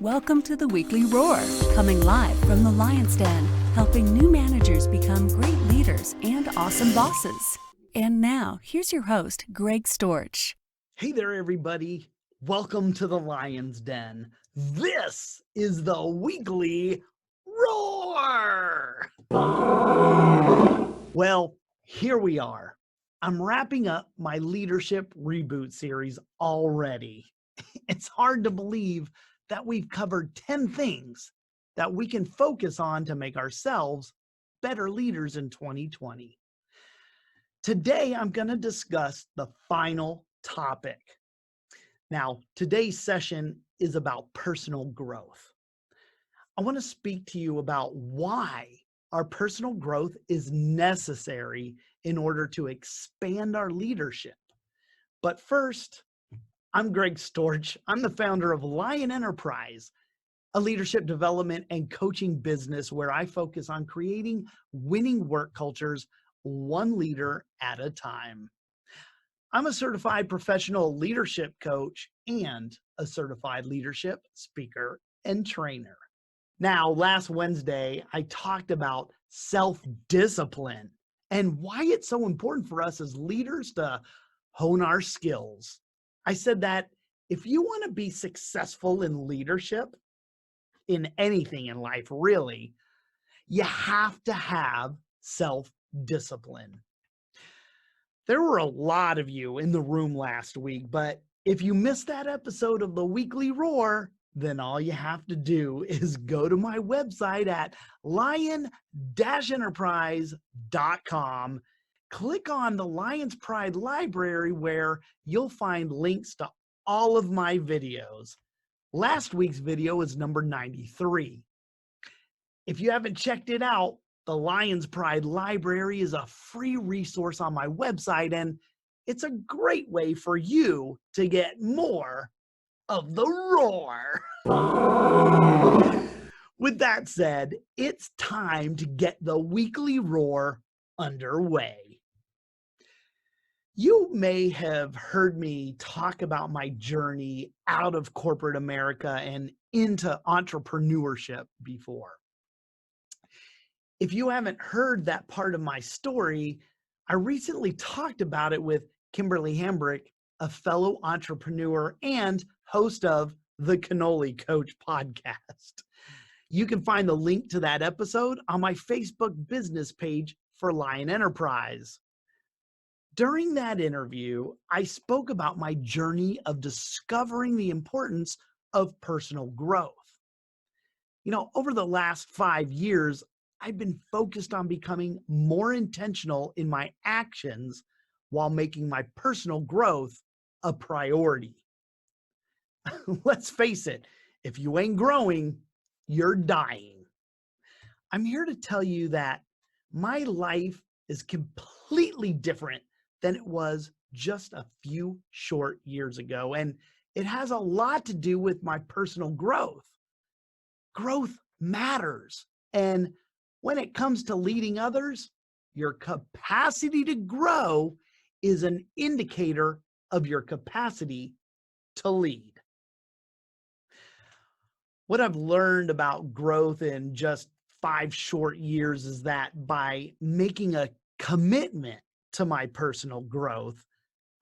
Welcome to the Weekly Roar, coming live from the Lion's Den, helping new managers become great leaders and awesome bosses. And now, here's your host, Greg Storch. Hey there, everybody. Welcome to the Lion's Den. This is the Weekly Roar. Well, here we are. I'm wrapping up my leadership reboot series already. It's hard to believe that we've covered 10 things that we can focus on to make ourselves better leaders in 2020. Today, I'm going to discuss the final topic. Now, today's session is about personal growth. I want to speak to you about why our personal growth is necessary in order to expand our leadership. But first, I'm Greg Storch. I'm the founder of Lion Enterprise, a leadership development and coaching business where I focus on creating winning work cultures one leader at a time. I'm a certified professional leadership coach and a certified leadership speaker and trainer. Now, last Wednesday, I talked about self-discipline and why it's so important for us as leaders to hone our skills. I said that if you want to be successful in leadership, in anything in life, really, you have to have self-discipline. There were a lot of you in the room last week, but if you missed that episode of the Weekly Roar, then all you have to do is go to my website at lion-enterprise.com, click on the Lion's Pride Library where you'll find links to all of my videos. Last week's video is number 93. If you haven't checked it out, the Lion's Pride Library is a free resource on my website, and it's a great way for you to get more of the roar. With that said, it's time to get the Weekly Roar underway. You may have heard me talk about my journey out of corporate America and into entrepreneurship before. If you haven't heard that part of my story, I recently talked about it with Kimberly Hambrick, a fellow entrepreneur and host of the Cannoli Coach podcast. You can find the link to that episode on my Facebook business page for Lion Enterprise. During that interview, I spoke about my journey of discovering the importance of personal growth. You know, over the last 5 years, I've been focused on becoming more intentional in my actions while making my personal growth a priority. Let's face it, if you ain't growing, you're dying. I'm here to tell you that my life is completely different than it was just a few short years ago, and it has a lot to do with my personal growth. Growth matters, and when it comes to leading others, your capacity to grow is an indicator of your capacity to lead. What I've learned about growth in just 5 short years is that by making a commitment to my personal growth,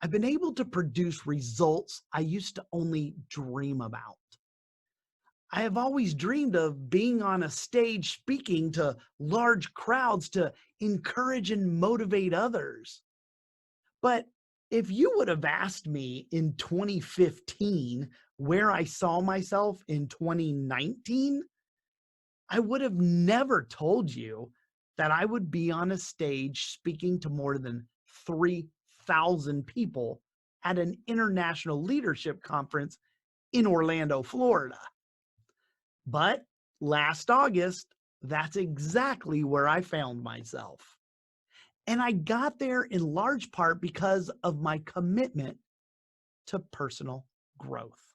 I've been able to produce results I used to only dream about. I have always dreamed of being on a stage speaking to large crowds to encourage and motivate others. But if you would have asked me in 2015 where I saw myself in 2019, I would have never told you that I would be on a stage speaking to more than 3,000 people at an international leadership conference in Orlando, Florida. But last August, that's exactly where I found myself. And I got there in large part because of my commitment to personal growth.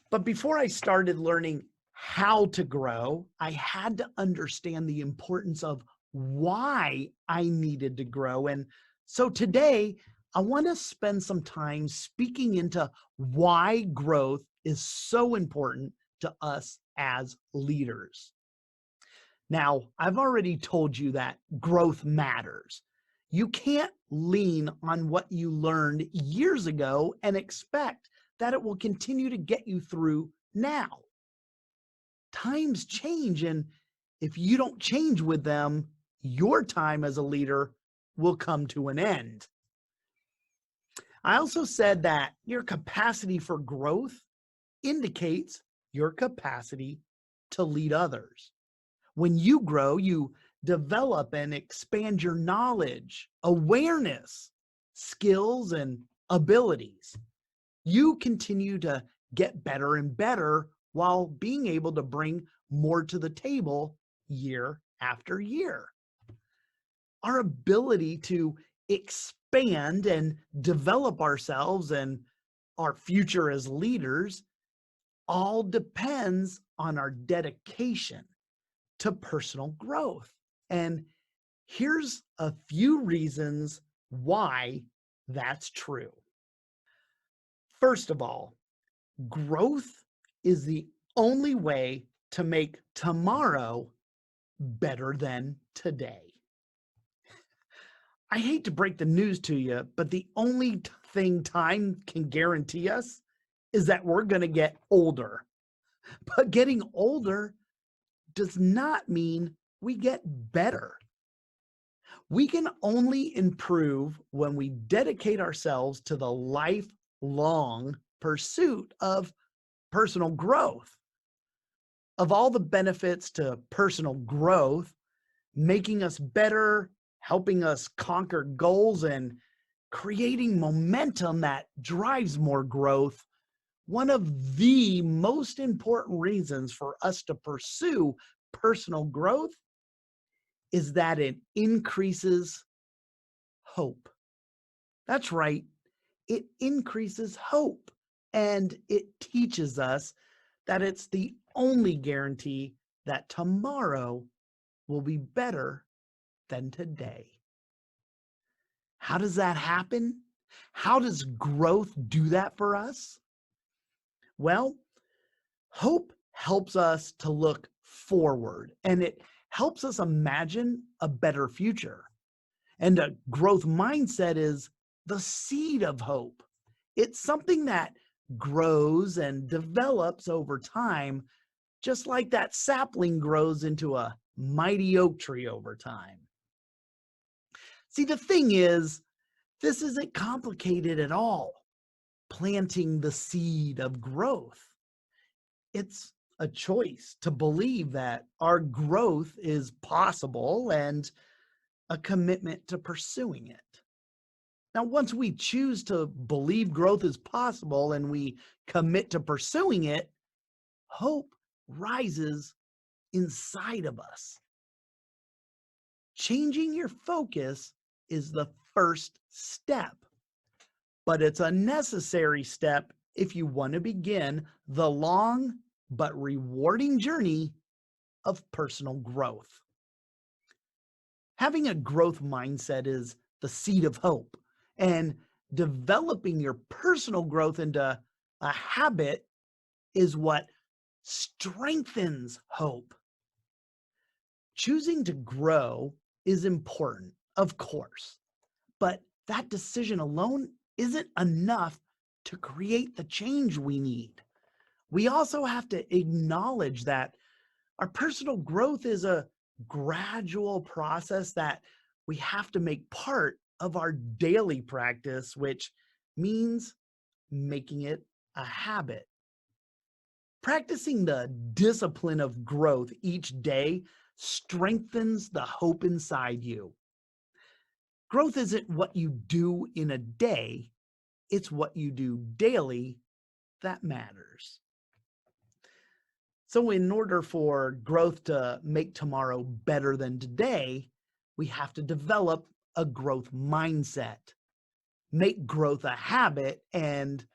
But before I started learning how to grow, I had to understand the importance of why I needed to grow. And so today, I want to spend some time speaking into why growth is so important to us as leaders. Now, I've already told you that growth matters. You can't lean on what you learned years ago and expect that it will continue to get you through now. Times change, and if you don't change with them, your time as a leader will come to an end. I also said that your capacity for growth indicates your capacity to lead others. When you grow, you develop and expand your knowledge, awareness, skills, and abilities. You continue to get better and better while being able to bring more to the table year after year. Our ability to expand and develop ourselves and our future as leaders all depends on our dedication to personal growth. And here's a few reasons why that's true. First of all, growth is the only way to make tomorrow better than today. I hate to break the news to you, but the only thing time can guarantee us is that we're going to get older. But getting older does not mean we get better. We can only improve when we dedicate ourselves to the lifelong pursuit of personal growth. Of all the benefits to personal growth, making us better, helping us conquer goals, and creating momentum that drives more growth, one of the most important reasons for us to pursue personal growth is that it increases hope. That's right, it increases hope, and it teaches us that it's the only guarantee that tomorrow will be better than today. How does that happen? How does growth do that for us? Well, hope helps us to look forward, and it helps us imagine a better future. And a growth mindset is the seed of hope. It's something that grows and develops over time, just like that sapling grows into a mighty oak tree over time. See, the thing is, this isn't complicated at all. Planting the seed of growth. It's a choice to believe that our growth is possible and a commitment to pursuing it. Now, once we choose to believe growth is possible and we commit to pursuing it, hope rises inside of us. Changing your focus is the first step, but it's a necessary step if you want to begin the long but rewarding journey of personal growth. Having a growth mindset is the seed of hope, and developing your personal growth into a habit is what strengthens hope. Choosing to grow is important, of course, but that decision alone isn't enough to create the change we need. We also have to acknowledge that our personal growth is a gradual process that we have to make part of our daily practice, which means making it a habit. Practicing the discipline of growth each day strengthens the hope inside you. Growth isn't what you do in a day, it's what you do daily that matters. So in order for growth to make tomorrow better than today, we have to develop a growth mindset, make growth a habit, and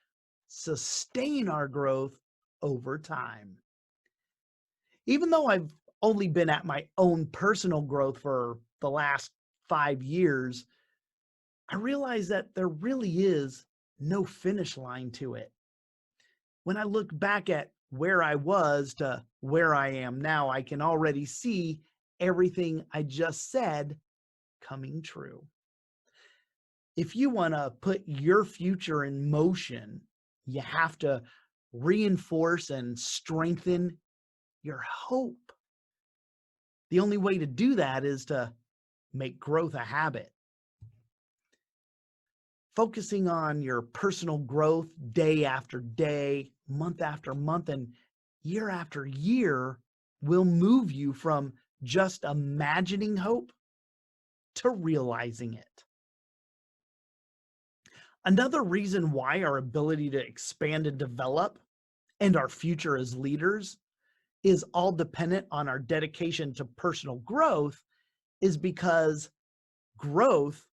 sustain our growth over time. Even though I've only been at my own personal growth for the last 5 years, I realize that there really is no finish line to it. When I look back at where I was to where I am now, I can already see everything I just said coming true. If you want to put your future in motion, you have to reinforce and strengthen your hope. The only way to do that is to make growth a habit. Focusing on your personal growth day after day, month after month, and year after year will move you from just imagining hope to realizing it. Another reason why our ability to expand and develop and our future as leaders is all dependent on our dedication to personal growth is because growth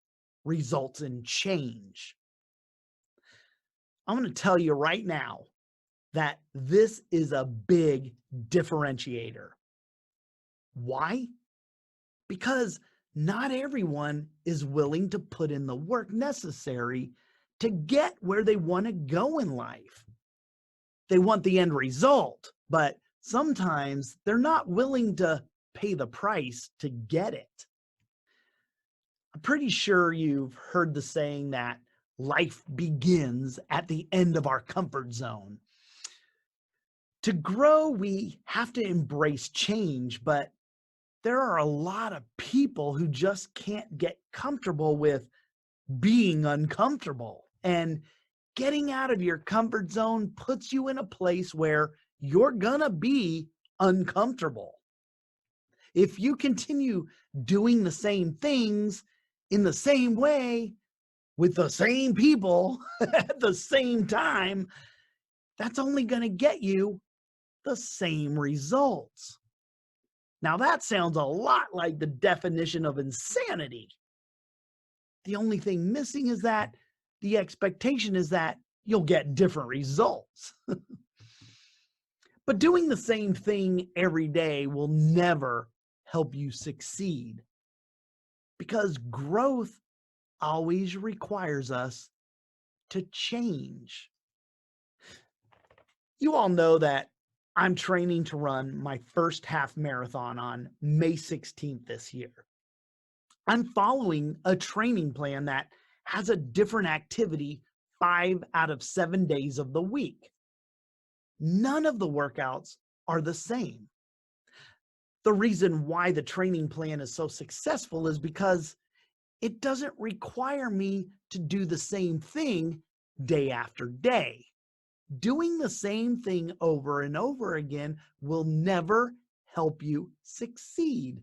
results in change. I'm going to tell you right now that this is a big differentiator. Why? Because not everyone is willing to put in the work necessary to get where they want to go in life. They want the end result, but sometimes they're not willing to pay the price to get it. I'm pretty sure you've heard the saying that life begins at the end of our comfort zone. To grow, we have to embrace change, but there are a lot of people who just can't get comfortable with being uncomfortable. And getting out of your comfort zone puts you in a place where you're gonna be uncomfortable. If you continue doing the same things in the same way with the same people at the same time, that's only gonna get you the same results. Now that sounds a lot like the definition of insanity. The only thing missing is that the expectation is that you'll get different results. But doing the same thing every day will never help you succeed because growth always requires us to change. You all know that I'm training to run my first half marathon on May 16th this year. I'm following a training plan that has a different activity 5 out of 7 days of the week. None of the workouts are the same. The reason why the training plan is so successful is because it doesn't require me to do the same thing day after day. Doing the same thing over and over again will never help you succeed.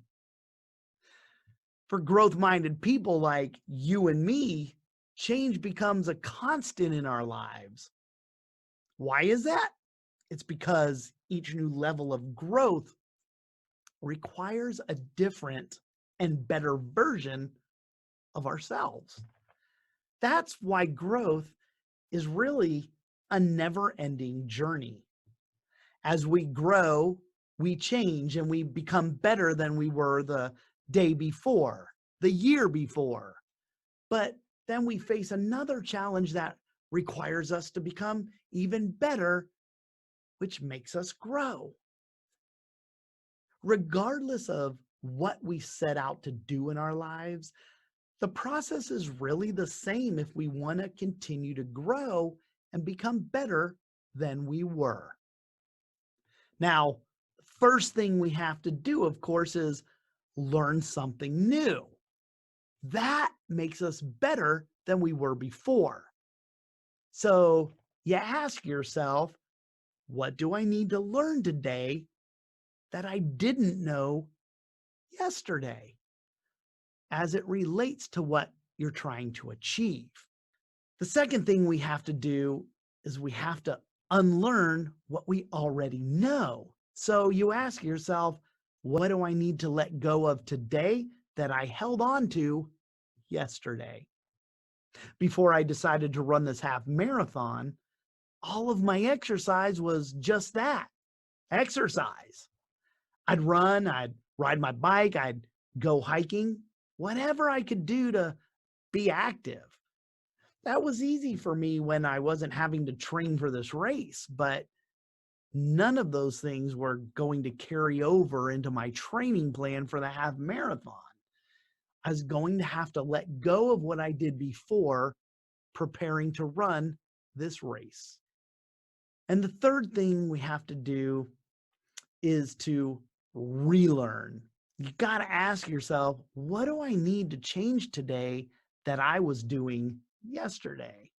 For growth-minded people like you and me, change becomes a constant in our lives. Why is that? It's because each new level of growth requires a different and better version of ourselves. That's why growth is really a never-ending journey. As we grow, we change and we become better than we were the day before, the year before. But then we face another challenge that requires us to become even better, which makes us grow. Regardless of what we set out to do in our lives, the process is really the same if we want to continue to grow and become better than we were. Now, the first thing we have to do, of course, is learn something new. That makes us better than we were before. So you ask yourself, what do I need to learn today that I didn't know yesterday as it relates to what you're trying to achieve? The second thing we have to do is we have to unlearn what we already know. So you ask yourself, what do I need to let go of today that I held on to yesterday? Before I decided to run this half marathon, all of my exercise was just that, exercise. I'd run, I'd ride my bike, I'd go hiking, whatever I could do to be active. That was easy for me when I wasn't having to train for this race, but none of those things were going to carry over into my training plan for the half marathon. I was going to have to let go of what I did before preparing to run this race. And the third thing we have to do is to relearn. You got to ask yourself, what do I need to change today that I was doing yesterday?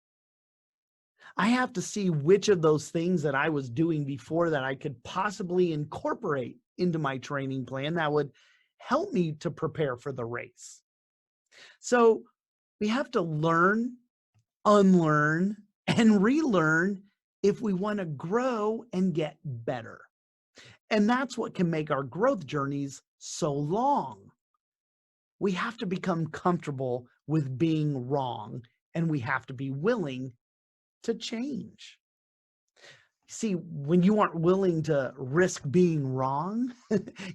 I have to see which of those things that I was doing before that I could possibly incorporate into my training plan that would help me to prepare for the race. So we have to learn, unlearn, and relearn if we want to grow and get better. And that's what can make our growth journeys so long. We have to become comfortable with being wrong, and we have to be willing to change. See, when you aren't willing to risk being wrong,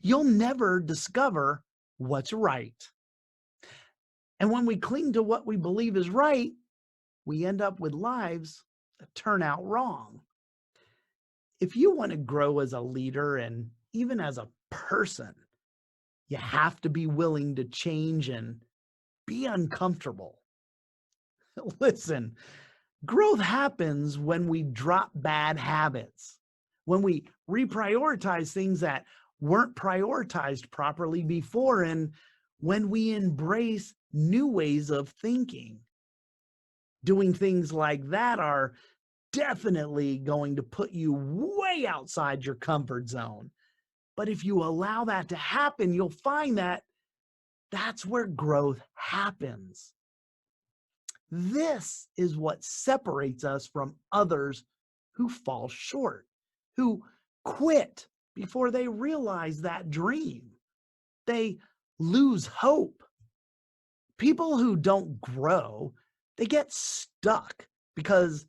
you'll never discover what's right. And when we cling to what we believe is right, we end up with lives that turn out wrong. If you want to grow as a leader and even as a person, you have to be willing to change and be uncomfortable. Listen, growth happens when we drop bad habits, when we reprioritize things that weren't prioritized properly before, and when we embrace new ways of thinking. Doing things like that are definitely going to put you way outside your comfort zone. But if you allow that to happen, you'll find that that's where growth happens. This is what separates us from others who fall short, who quit before they realize that dream. They lose hope. People who don't grow, they get stuck because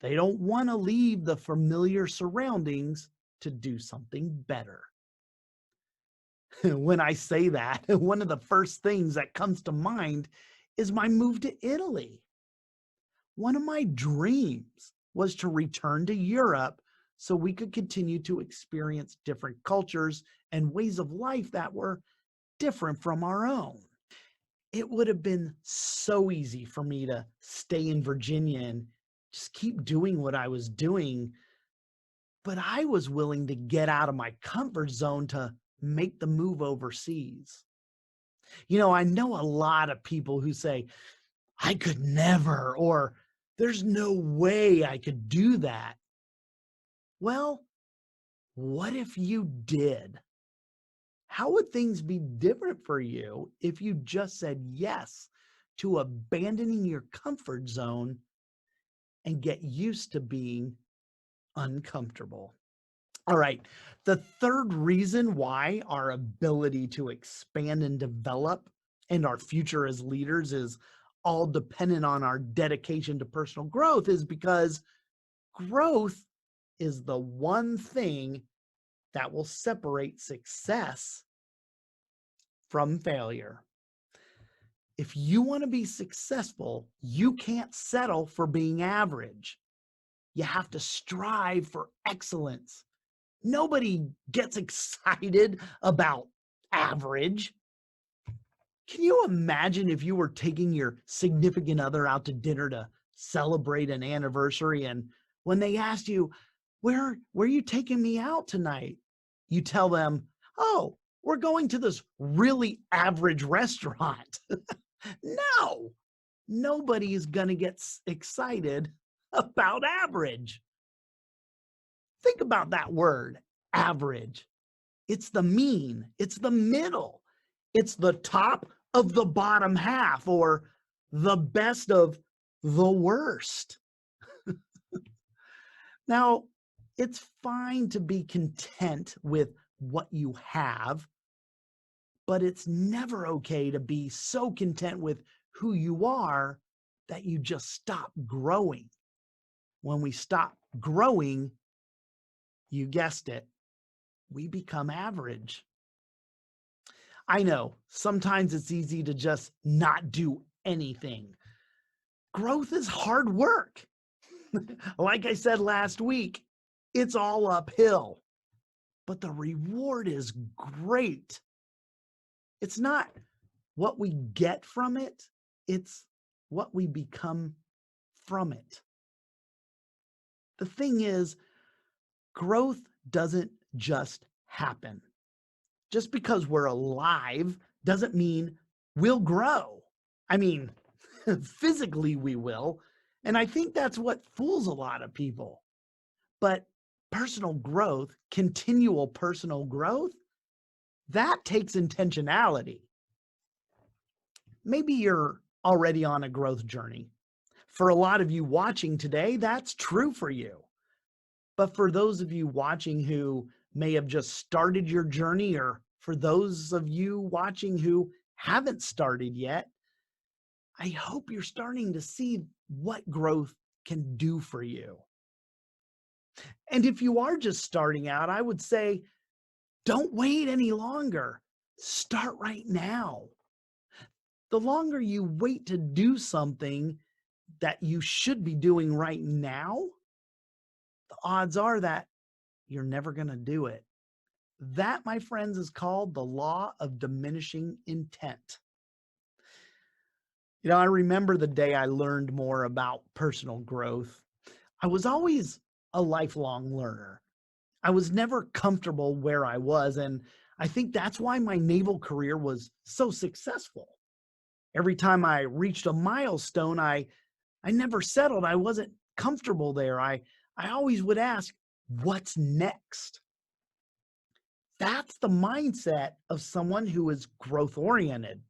they don't want to leave the familiar surroundings to do something better. When I say that, one of the first things that comes to mind is my move to Italy. One of my dreams was to return to Europe so we could continue to experience different cultures and ways of life that were different from our own. It would have been so easy for me to stay in Virginia and just keep doing what I was doing, but I was willing to get out of my comfort zone to make the move overseas. I know a lot of people who say, I could never, or there's no way I could do that. Well, what if you did? How would things be different for you if you just said yes to abandoning your comfort zone and get used to being uncomfortable? All right. The third reason why our ability to expand and develop and our future as leaders is all dependent on our dedication to personal growth is because growth is the one thing that will separate success from failure. If you want to be successful, you can't settle for being average. You have to strive for excellence. Nobody gets excited about average. Can you imagine if you were taking your significant other out to dinner to celebrate an anniversary, and when they asked you, where are you taking me out tonight? You tell them, oh, we're going to this really average restaurant. No, nobody is going to get excited about average. Think about that word, average. It's the mean, it's the middle, it's the top of the bottom half, or the best of the worst. Now, it's fine to be content with what you have, but it's never okay to be so content with who you are that you just stop growing. When we stop growing, you guessed it, we become average. I know sometimes it's easy to just not do anything. Growth is hard work. Like I said last week, it's all uphill, but the reward is great. It's not what we get from it, it's what we become from it. The thing is, growth doesn't just happen. Just because we're alive doesn't mean we'll grow. I mean, physically we will. And I think that's what fools a lot of people. But personal growth, continual personal growth, that takes intentionality. Maybe you're already on a growth journey. For a lot of you watching today, that's true for you. But for those of you watching who may have just started your journey, or for those of you watching who haven't started yet, I hope you're starting to see what growth can do for you. And if you are just starting out, I would say, don't wait any longer. Start right now. The longer you wait to do something that you should be doing right now, the odds are that you're never going to do it. That, my friends, is called the law of diminishing intent. I remember the day I learned more about personal growth. I was always a lifelong learner. I was never comfortable where I was, and I think that's why my naval career was so successful. Every time I reached a milestone, I never settled. I wasn't comfortable there. I always would ask, what's next? That's the mindset of someone who is growth oriented.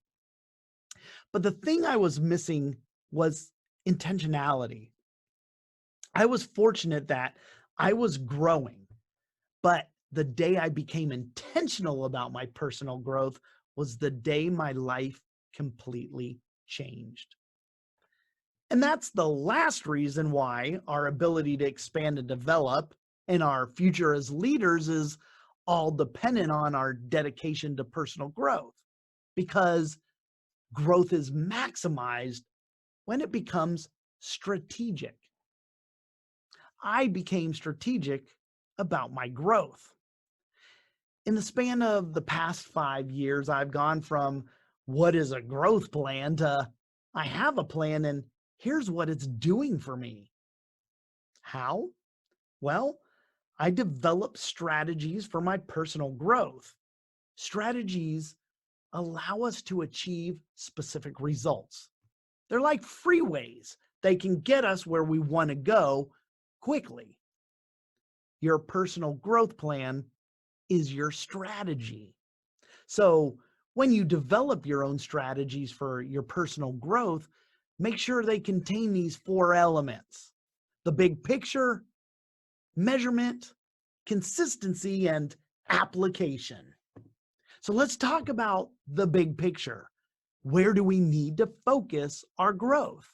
But the thing I was missing was intentionality. I was fortunate that I was growing, but the day I became intentional about my personal growth was the day my life completely changed. And that's the last reason why our ability to expand and develop and our future as leaders is all dependent on our dedication to personal growth, because growth is maximized when it becomes strategic. I became strategic about my growth. In the span of the past 5 years, I've gone from what is a growth plan to I have a plan and here's what it's doing for me. How? Well, I develop strategies for my personal growth. Strategies allow us to achieve specific results. They're like freeways. They can get us where we want to go quickly. Your personal growth plan is your strategy. So when you develop your own strategies for your personal growth, make sure they contain these 4 elements: the big picture, measurement, consistency, and application. So let's talk about the big picture. Where do we need to focus our growth?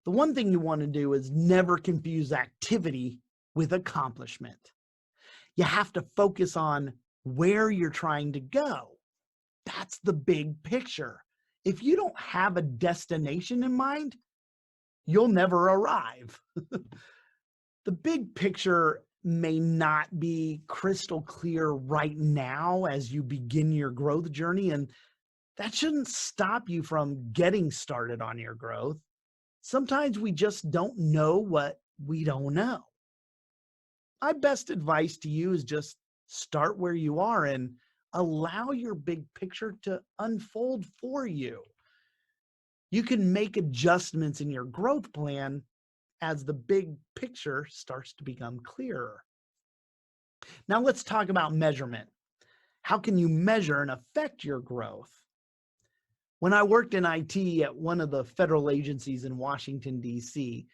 The one thing you want to do is never confuse activity with accomplishment. You have to focus on where you're trying to go. That's the big picture. If you don't have a destination in mind, you'll never arrive. The big picture may not be crystal clear right now as you begin your growth journey, and that shouldn't stop you from getting started on your growth. Sometimes we just don't know what we don't know. My best advice to you is just start where you are and allow your big picture to unfold for you. You can make adjustments in your growth plan as the big picture starts to become clearer. Now let's talk about measurement. How can you measure and affect your growth? When I worked in IT at one of the federal agencies in Washington, D.C.,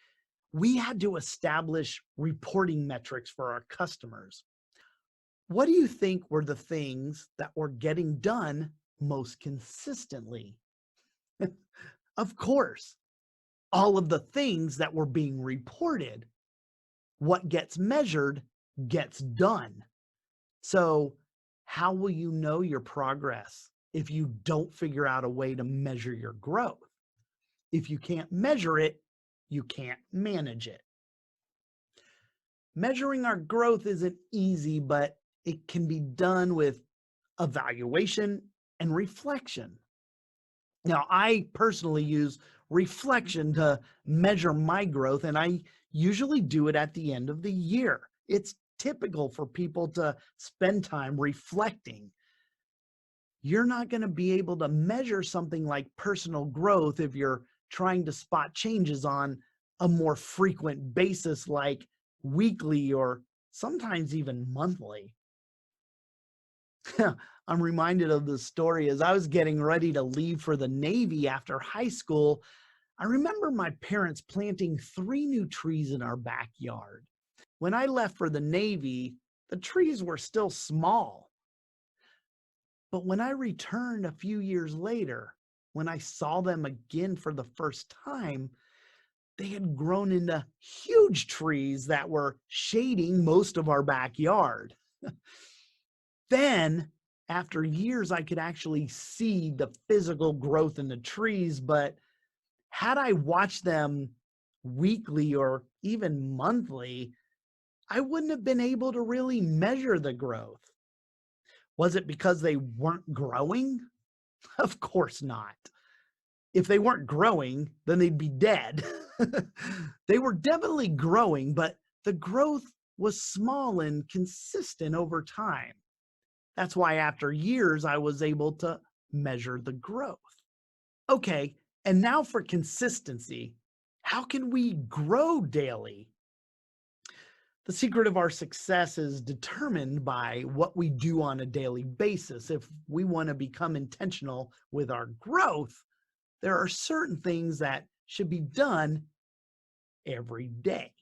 we had to establish reporting metrics for our customers. What do you think were the things that were getting done most consistently? Of course, all of the things that were being reported. What gets measured gets done. So how will you know your progress if you don't figure out a way to measure your growth? If you can't measure it, you can't manage it. Measuring our growth isn't easy, but it can be done with evaluation and reflection. Now, I personally use reflection to measure my growth, and I usually do it at the end of the year. It's typical for people to spend time reflecting. You're not going to be able to measure something like personal growth if you're trying to spot changes on a more frequent basis, like weekly or sometimes even monthly. I'm reminded of the story as I was getting ready to leave for the Navy after high school. I remember my parents planting 3 new trees in our backyard. When I left for the Navy, the trees were still small. But when I returned a few years later, when I saw them again for the first time, they had grown into huge trees that were shading most of our backyard. Then, after years, I could actually see the physical growth in the trees, but had I watched them weekly or even monthly, I wouldn't have been able to really measure the growth. Was it because they weren't growing? Of course not. If they weren't growing, then they'd be dead. They were definitely growing, but the growth was small and consistent over time. That's why after years, I was able to measure the growth. Okay, and now for consistency. How can we grow daily? The secret of our success is determined by what we do on a daily basis. If we want to become intentional with our growth, there are certain things that should be done every day.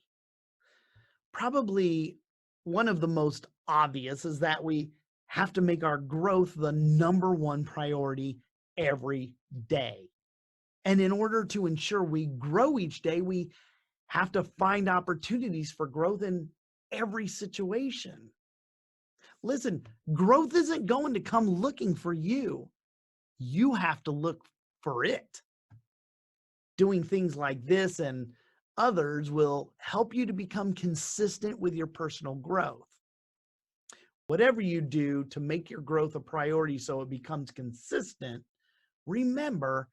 Probably one of the most obvious is that we have to make our growth the number one priority every day. And in order to ensure we grow each day, we have to find opportunities for growth in every situation. Listen, growth isn't going to come looking for you. You have to look for it. Doing things like this and others will help you to become consistent with your personal growth. Whatever you do to make your growth a priority so it becomes consistent, remember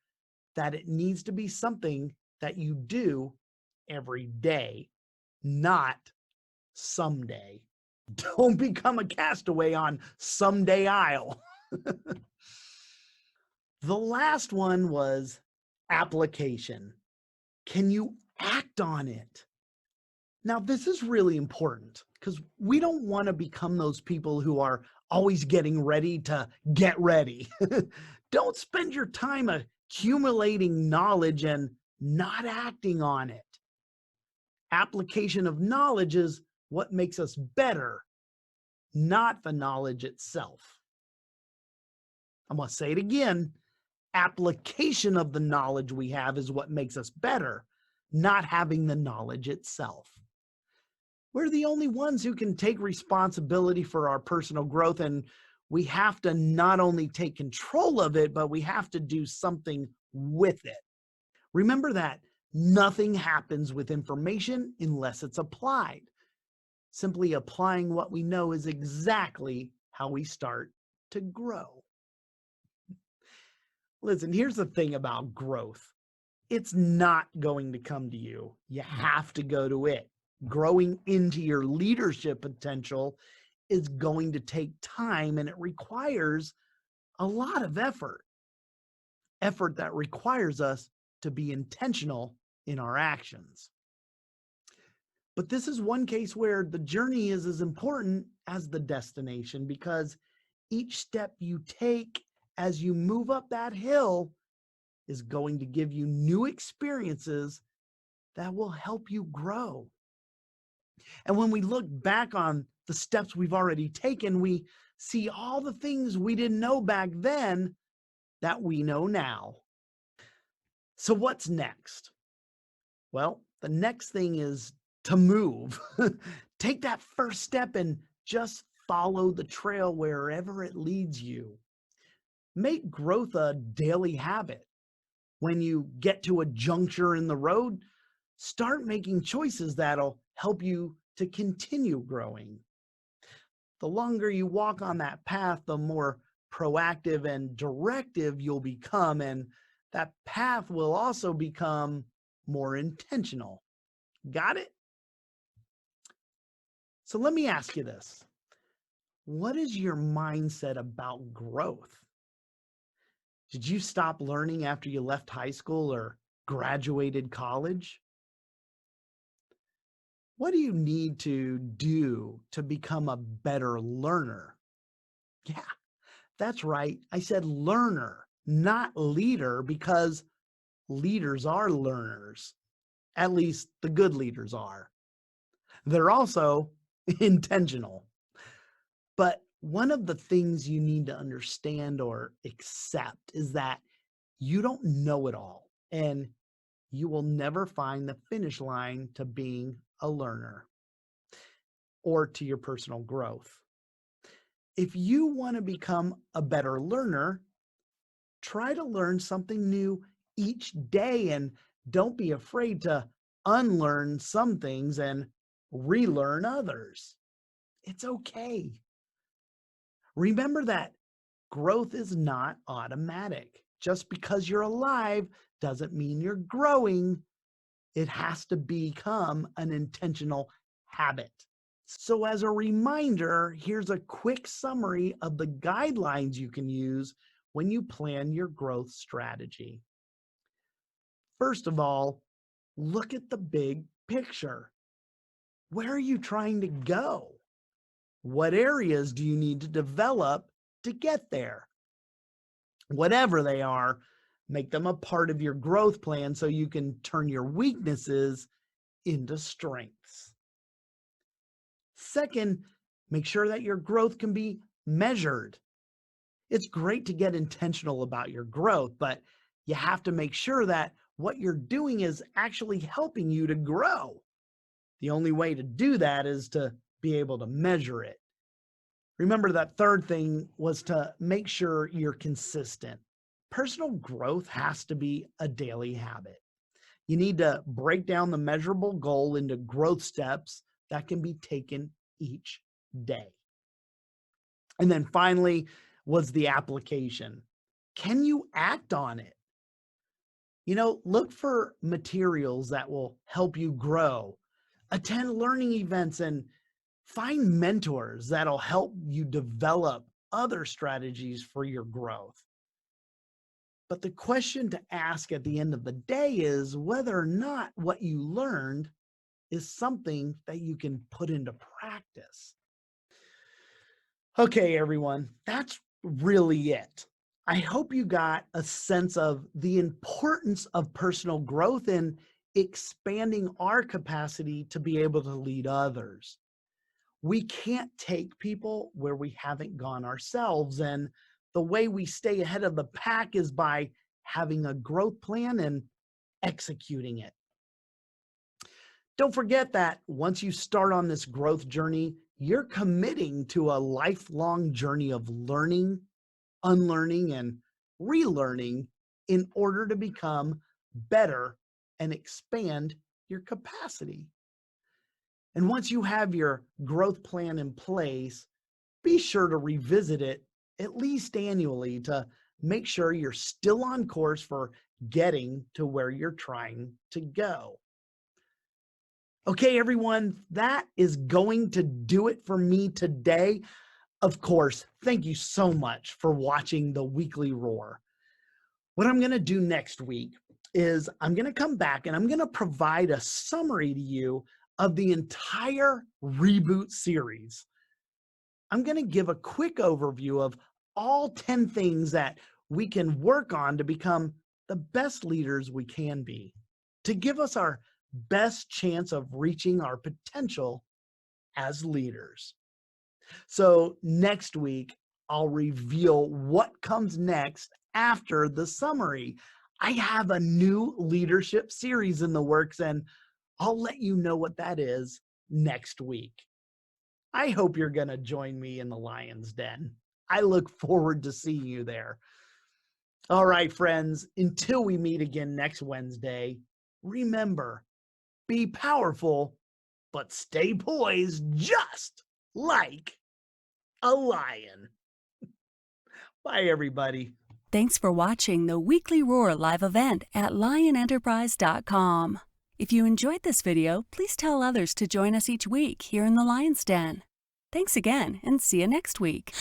that it needs to be something that you do every day, not someday. Don't become a castaway on Someday Isle. The last one was application. Can you act on it? Now, this is really important because we don't want to become those people who are always getting ready to get ready. Don't spend your time accumulating knowledge and not acting on it. Application of knowledge is what makes us better, not the knowledge itself. I'm going to say it again. Application of the knowledge we have is what makes us better, not having the knowledge itself. We're the only ones who can take responsibility for our personal growth, and we have to not only take control of it, but we have to do something with it. Remember that nothing happens with information unless it's applied. Simply applying what we know is exactly how we start to grow. Listen, here's the thing about growth. It's not going to come to you. You have to go to it. Growing into your leadership potential is going to take time, and it requires a lot of effort that requires us to be intentional in our actions. But this is one case where the journey is as important as the destination, because each step you take as you move up that hill is going to give you new experiences that will help you grow. And when we look back on the steps we've already taken, we see all the things we didn't know back then that we know now. So what's next? Well, the next thing is to move. Take that first step and just follow the trail wherever it leads you. Make growth a daily habit. When you get to a juncture in the road, start making choices that'll help you to continue growing. The longer you walk on that path, the more proactive and directive you'll become, and that path will also become more intentional. Got it? So let me ask you this. What is your mindset about growth? Did you stop learning after you left high school or graduated college? What do you need to do to become a better learner? Yeah, that's right. I said learner, not leader, because leaders are learners. At least the good leaders are. They're also intentional. But one of the things you need to understand or accept is that you don't know it all, and you will never find the finish line to being a learner or to your personal growth. If you want to become a better learner, try to learn something new each day and don't be afraid to unlearn some things and relearn others. It's okay. Remember that growth is not automatic. Just because you're alive doesn't mean you're growing. It has to become an intentional habit. So, as a reminder, here's a quick summary of the guidelines you can use when you plan your growth strategy. First of all, look at the big picture. Where are you trying to go? What areas do you need to develop to get there? Whatever they are, make them a part of your growth plan so you can turn your weaknesses into strengths. Second, make sure that your growth can be measured. It's great to get intentional about your growth, but you have to make sure that what you're doing is actually helping you to grow. The only way to do that is to be able to measure it. Remember, that third thing was to make sure you're consistent. Personal growth has to be a daily habit. You need to break down the measurable goal into growth steps that can be taken each day. And then finally was the application. Can you act on it? Look for materials that will help you grow, attend learning events, and find mentors that'll help you develop other strategies for your growth. But the question to ask at the end of the day is whether or not what you learned is something that you can put into practice. Okay, everyone, that's really it. I hope you got a sense of the importance of personal growth and expanding our capacity to be able to lead others. We can't take people where we haven't gone ourselves, and the way we stay ahead of the pack is by having a growth plan and executing it. Don't forget that once you start on this growth journey, you're committing to a lifelong journey of learning, unlearning, and relearning in order to become better and expand your capacity. And once you have your growth plan in place, be sure to revisit it at least annually to make sure you're still on course for getting to where you're trying to go. Okay, everyone, that is going to do it for me today. Of course, thank you so much for watching the Weekly Roar. What I'm going to do next week is I'm going to come back and I'm going to provide a summary to you of the entire Reboot series. I'm going to give a quick overview of all 10 things that we can work on to become the best leaders we can be, to give us our best chance of reaching our potential as leaders. So next week, I'll reveal what comes next after the summary. I have a new leadership series in the works, and I'll let you know what that is next week. I hope you're going to join me in the Lion's Den. I look forward to seeing you there. All right, friends, until we meet again next Wednesday, remember, be powerful, but stay poised just like a lion. Bye, everybody. Thanks for watching the Weekly Roar live event at lionenterprise.com. If you enjoyed this video, please tell others to join us each week here in the Lion's Den. Thanks again, and see you next week.